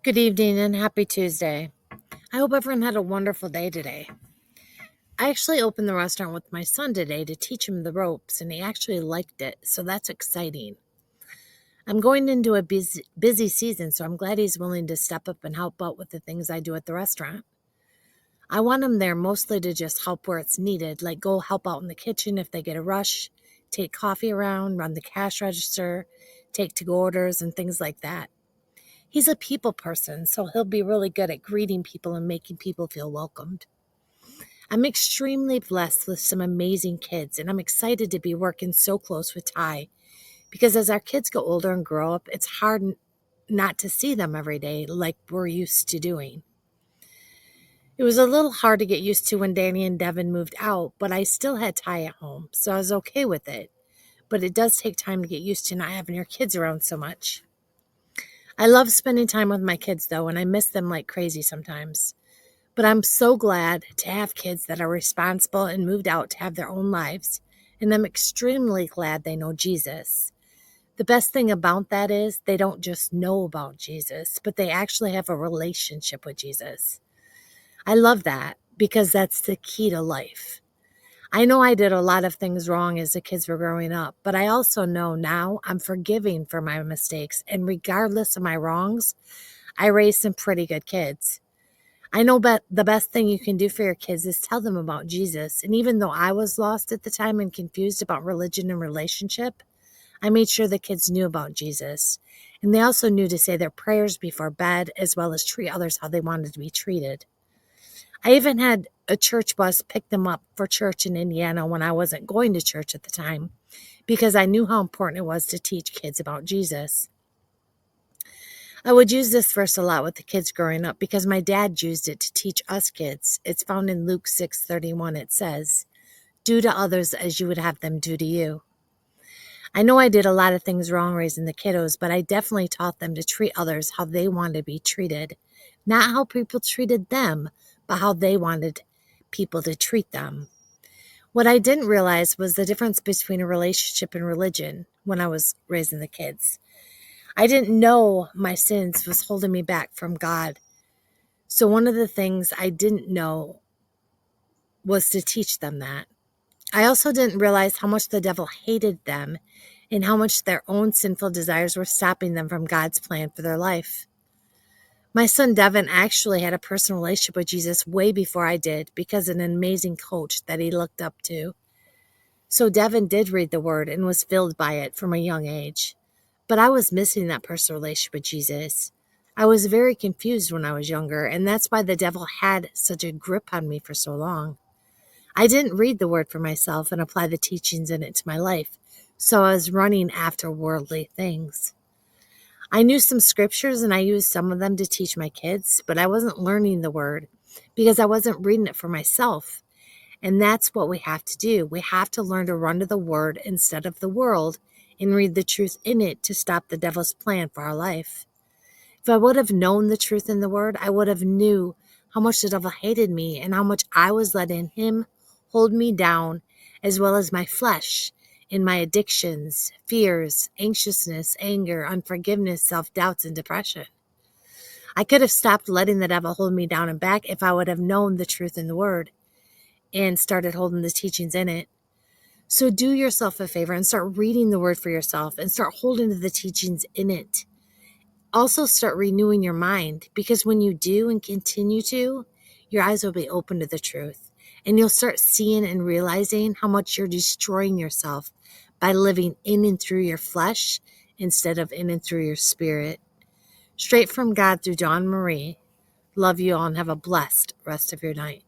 Good evening and happy Tuesday. I hope everyone had a wonderful day today. I actually opened the restaurant with my son today to teach him the ropes, and he actually liked it, so that's exciting. I'm going into a busy season, so I'm glad he's willing to step up and help out with the things I do at the restaurant. I want him there mostly to just help where it's needed, like go help out in the kitchen if they get a rush, take coffee around, run the cash register, take to-go orders, and things like that. He's a people person, so he'll be really good at greeting people and making people feel welcomed. I'm extremely blessed with some amazing kids, and I'm excited to be working so close with Ty because as our kids get older and grow up, it's hard not to see them every day like we're used to doing. It was a little hard to get used to when Danny and Devin moved out, but I still had Ty at home, so I was okay with it. But it does take time to get used to not having your kids around so much. I love spending time with my kids, though, and I miss them like crazy sometimes. But I'm so glad to have kids that are responsible and moved out to have their own lives, and I'm extremely glad they know Jesus. The best thing about that is they don't just know about Jesus, but they actually have a relationship with Jesus. I love that because that's the key to life. I know I did a lot of things wrong as the kids were growing up, but I also know now I'm forgiving for my mistakes, and regardless of my wrongs, I raised some pretty good kids. I know the best thing you can do for your kids is tell them about Jesus. And even though I was lost at the time and confused about religion and relationship, I made sure the kids knew about Jesus. And they also knew to say their prayers before bed, as well as treat others how they wanted to be treated. I even had a church bus pick them up for church in Indiana when I wasn't going to church at the time, because I knew how important it was to teach kids about Jesus. I would use this verse a lot with the kids growing up because my dad used it to teach us kids. It's found in Luke 6:31. It says, "Do to others as you would have them do to you." I know I did a lot of things wrong raising the kiddos, but I definitely taught them to treat others how they wanted to be treated. Not how people treated them, but how they wanted people to treat them. What I didn't realize was the difference between a relationship and religion when I was raising the kids. I didn't know my sins was holding me back from God. So one of the things I didn't know was to teach them that. I also didn't realize how much the devil hated them and how much their own sinful desires were stopping them from God's plan for their life. My son Devin actually had a personal relationship with Jesus way before I did because of an amazing coach that he looked up to. So Devin did read the word and was filled by it from a young age. But I was missing that personal relationship with Jesus. I was very confused when I was younger, and that's why the devil had such a grip on me for so long. I didn't read the word for myself and apply the teachings in it to my life, so I was running after worldly things. I knew some scriptures and I used some of them to teach my kids, but I wasn't learning the word because I wasn't reading it for myself. And that's what we have to do. We have to learn to run to the word instead of the world and read the truth in it to stop the devil's plan for our life. If I would have known the truth in the word, I would have knew how much the devil hated me and how much I was letting him hold me down, as well as my flesh, in my addictions, fears, anxiousness, anger, unforgiveness, self-doubts, and depression. I could have stopped letting the devil hold me down and back if I would have known the truth in the word and started holding the teachings in it. So do yourself a favor and start reading the word for yourself and start holding to the teachings in it. Also start renewing your mind, because when you do and continue to, your eyes will be open to the truth. And you'll start seeing and realizing how much you're destroying yourself by living in and through your flesh instead of in and through your spirit. Straight from God through Dawn Marie. Love you all and have a blessed rest of your night.